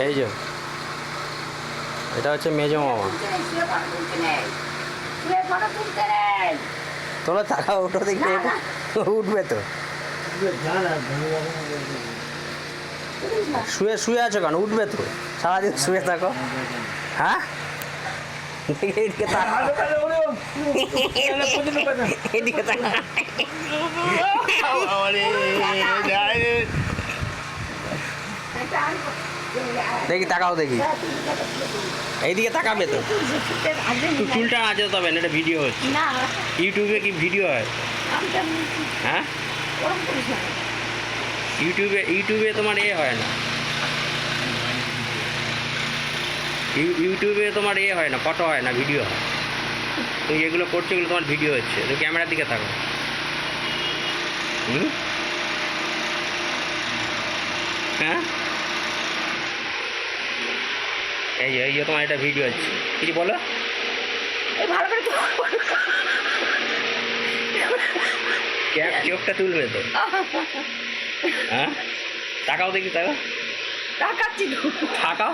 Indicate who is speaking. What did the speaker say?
Speaker 1: এই যে এটা হচ্ছে মেজো মামা। তোমরা তাকাও, ওটো দেখি, উঠবে তো। শুয়ে শুয়ে আছো কেন? উঠবে তো, সারাদিন শুয়ে থাকো। হ্যাঁ, এদিকে তাকাও, এদিকে তাকাও। দেখি তাকাও, দেখি এইদিকে তাকাবে তো। চুলটা না যেতে হবে না, এটা ভিডিও হচ্ছে। ইউটিউবে কি ভিডিও হয়? হ্যাঁ, ইউটিউবে তোমার এ হয় না, ইউটিউবে তোমার এ হয় না, ফটো হয় না, ভিডিও হয়। তুমি যেগুলো করছো এগুলো তোমার ভিডিও হচ্ছে। তুমি ক্যামেরার দিকে থাকো। হ্যাঁ, এই যে তোমার এটা ভিডিও হচ্ছে। কিছু বলো, ভালো করে চোখটা তুলবে তো। হ্যাঁ, তাকাও দেখি, তাকাও, তাকাচ্ছি তো, তাকাও।